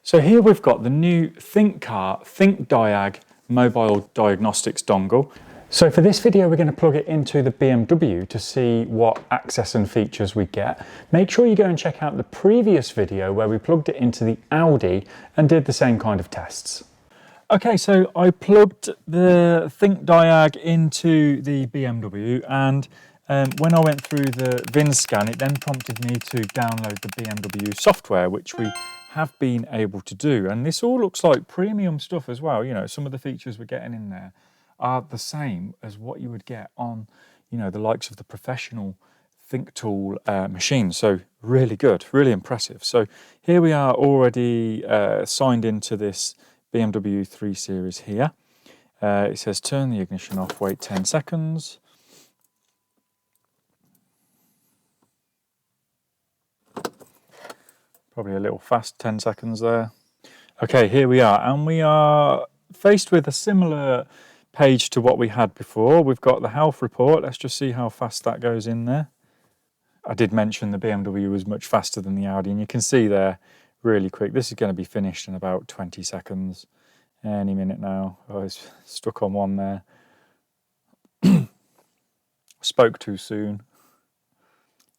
So here we've got the new ThinkCar ThinkDiag mobile diagnostics dongle. So for this video, we're going to plug it into the BMW to see what access and features we get. Make sure you go and check out the previous video where we plugged it into the Audi and did the same kind of tests. Okay, so I plugged the ThinkDiag into the BMW, and when I went through the VIN scan, it then prompted me to download the BMW software, which we have been able to do. And this all looks like premium stuff as well. You know, some of the features we're getting in there are the same as what you would get on, you know, the likes of the professional ThinkTool machines. So really good, really impressive. So here we are already signed into this BMW 3 Series here. It says turn the ignition off, wait 10 seconds. Probably a little fast, 10 seconds there. Okay, here we are, and we are faced with a similar page to what we had before. We've got the health report. Let's just see how fast that goes in there. I did mention the BMW was much faster than the Audi, and you can see there really quick. This is going to be finished in about 20 seconds, any minute now. Oh, it's stuck on one there. Spoke too soon.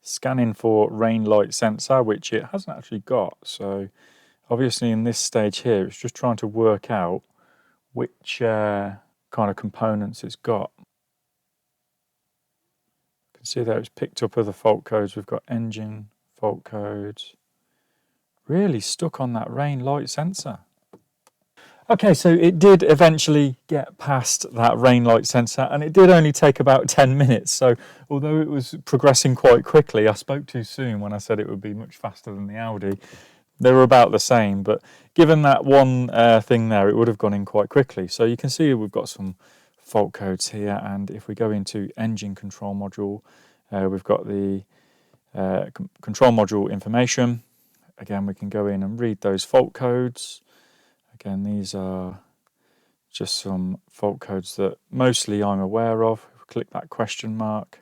Scanning for rain light sensor, which it hasn't actually got. So obviously in this stage here, it's just trying to work out which kind of components it's got. You can see there it's picked up other fault codes. We've got engine fault codes. Really stuck on that rain light sensor. Okay, so it did eventually get past that rain light sensor, and it did only take about 10 minutes. So although it was progressing quite quickly, I spoke too soon when I said it would be much faster than the Audi. They were about the same, but given that one thing there, it would have gone in quite quickly. So you can see we've got some fault codes here, and if we go into engine control module, we've got the control module information. Again, we can go in and read those fault codes. Again, these are just some fault codes that mostly I'm aware of. If we click that question mark,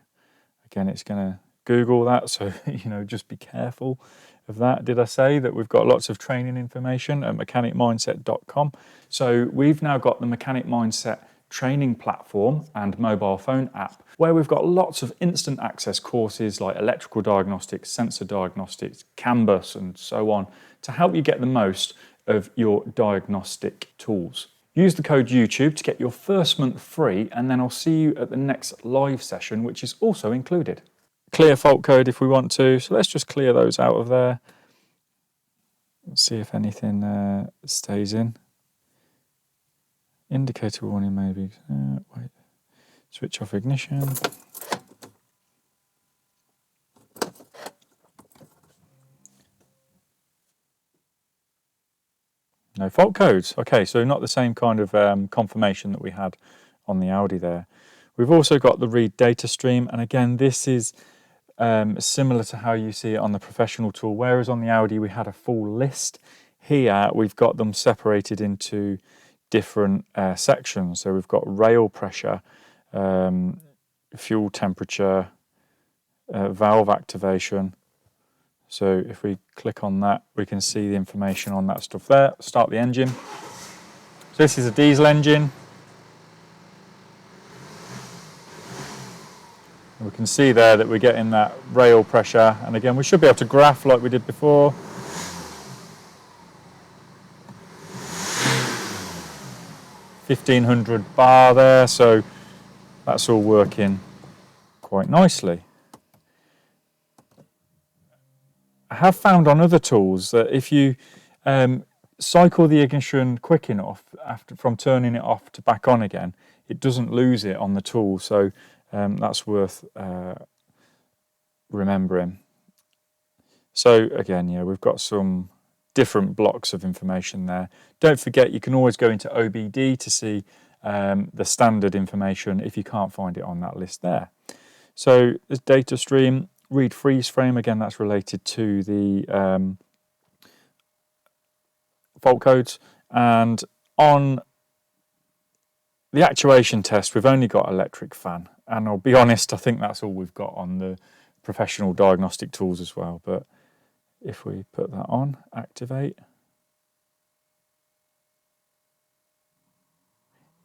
again, it's going to Google that, so you know, just be careful of that. Did I say that we've got lots of training information at mechanicmindset.com? So we've now got the Mechanic Mindset training platform and mobile phone app, where we've got lots of instant access courses like electrical diagnostics, sensor diagnostics, CAN bus, and so on, to help you get the most of your diagnostic tools. Use the code YouTube to get your first month free, and then I'll see you at the next live session, which is also included. Clear fault code if we want to, so let's just clear those out of there. Let's see if anything stays in. Indicator warning maybe. Wait. Switch off ignition. No fault codes. Okay, so not the same kind of confirmation that we had on the Audi there. We've also got the read data stream, and again, this is similar to how you see it on the professional tool, whereas on the Audi we had a full list. Here we've got them separated into different sections. So we've got rail pressure, fuel temperature, valve activation. So if we click on that, we can see the information on that stuff there. Start the engine. So this is a diesel engine. And we can see there that we're getting that rail pressure. And again, we should be able to graph like we did before. $1,500 bar there, so that's all working quite nicely. I have found on other tools that if you cycle the ignition quick enough from turning it off to back on again, it doesn't lose it on the tool. So that's worth remembering. So again, yeah, we've got some different blocks of information there. Don't forget, you can always go into OBD to see the standard information if you can't find it on that list there. So this data stream. Read freeze frame, again, that's related to the fault codes. And on the actuation test, we've only got electric fan. And I'll be honest, I think that's all we've got on the professional diagnostic tools as well. But if we put that on, activate,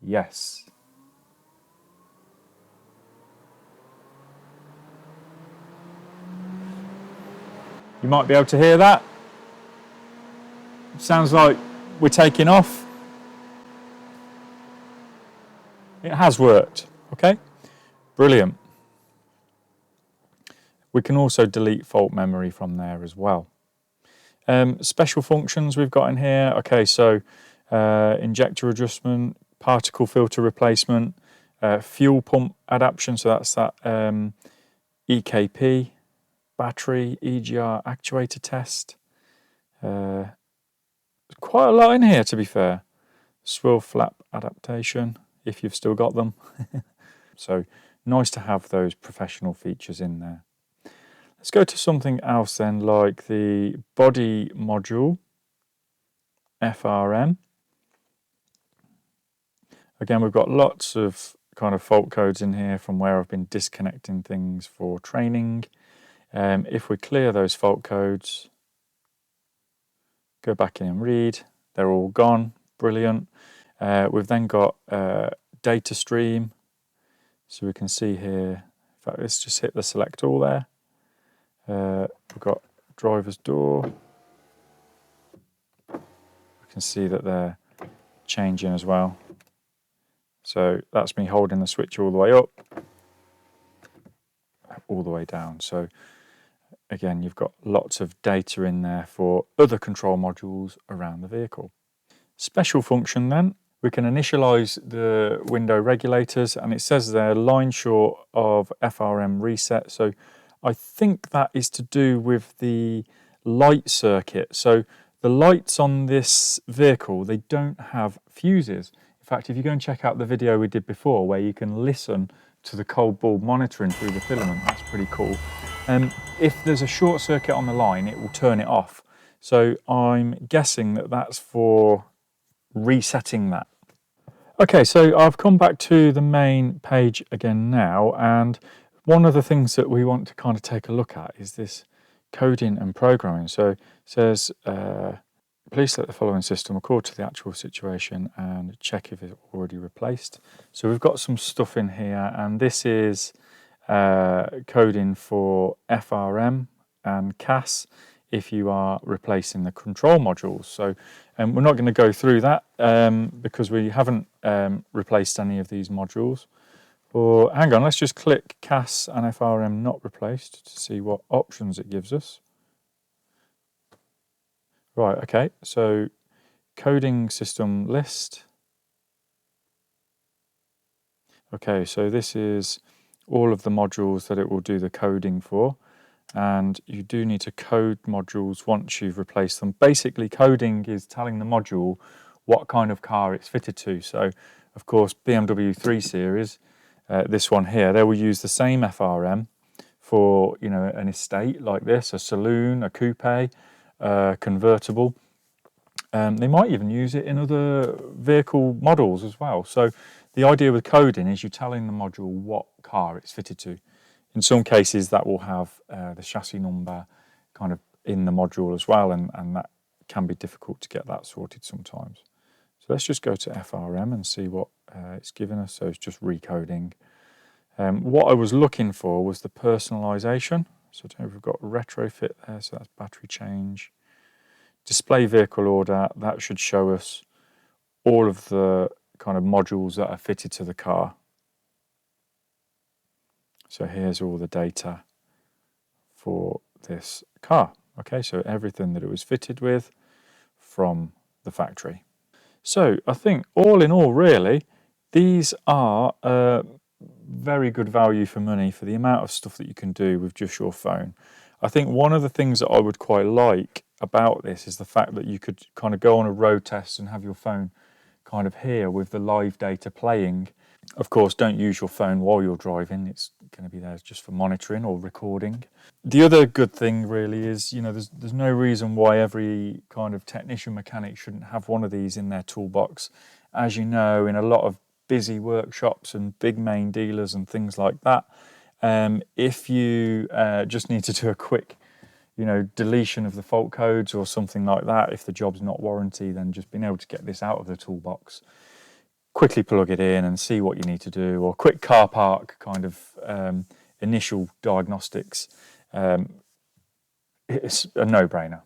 Yes. You might be able to hear that. Sounds like we're taking off. It has worked, okay? Brilliant. We can also delete fault memory from there as well. Special functions we've got in here. Okay, so injector adjustment, particle filter replacement, fuel pump adaptation, so that's that EKP, battery, EGR actuator test. Quite a lot in here, to be fair. Swirl flap adaptation, if you've still got them. So nice to have those professional features in there. Let's go to something else then, like the body module, FRM. Again, we've got lots of kind of fault codes in here from where I've been disconnecting things for training. If we clear those fault codes, go back in and read, they're all gone, brilliant. We've then got data stream, so we can see here, in fact, let's just hit the select all there. We've got driver's door. We can see that they're changing as well. So that's me holding the switch all the way up, all the way down. So again, you've got lots of data in there for other control modules around the vehicle. Special function then, we can initialize the window regulators, and it says they're line short of FRM reset. So I think that is to do with the light circuit. So the lights on this vehicle, they don't have fuses. In fact, if you go and check out the video we did before where you can listen to the cold bulb monitoring through the filament, that's pretty cool. If there's a short circuit on the line, it will turn it off. So I'm guessing that that's for resetting that. Okay, so I've come back to the main page again now, and one of the things that we want to kind of take a look at is this coding and programming. So it says, please select the following system according to the actual situation and check if it's already replaced. So we've got some stuff in here, and this is coding for FRM and CAS if you are replacing the control modules. So we're not going to go through that because we haven't replaced any of these modules. Or hang on, let's just click CAS and FRM not replaced to see what options it gives us. Right, okay, so coding system list. Okay, so this is all of the modules that it will do the coding for. And you do need to code modules once you've replaced them. Basically, coding is telling the module what kind of car it's fitted to. So, of course, BMW 3 Series, this one here, they will use the same FRM for, you know, an estate like this, a saloon, a coupe, convertible. They might even use it in other vehicle models as well. So the idea with coding is you're telling the module what car it's fitted to. In some cases, that will have the chassis number kind of in the module as well, and that can be difficult to get that sorted sometimes. So let's just go to FRM and see what it's given us. So it's just recoding. What I was looking for was the personalisation. So I don't know if we've got retrofit there, so that's battery change. Display vehicle order, that should show us all of the kind of modules that are fitted to the car. So here's all the data for this car. Okay, so everything that it was fitted with from the factory. So I think all in all, really, these are very good value for money for the amount of stuff that you can do with just your phone. I think one of the things that I would quite like about this is the fact that you could kind of go on a road test and have your phone kind of here with the live data playing. Of course, don't use your phone while you're driving. It's going to be there just for monitoring or recording. The other good thing really is, you know, there's no reason why every kind of technician mechanic shouldn't have one of these in their toolbox. As you know, in a lot of busy workshops and big main dealers and things like that, if you just need to do a quick, you know, deletion of the fault codes or something like that, if the job's not warranty, then just being able to get this out of the toolbox quickly plug it in and see what you need to do, or quick car park kind of initial diagnostics, it's a no-brainer.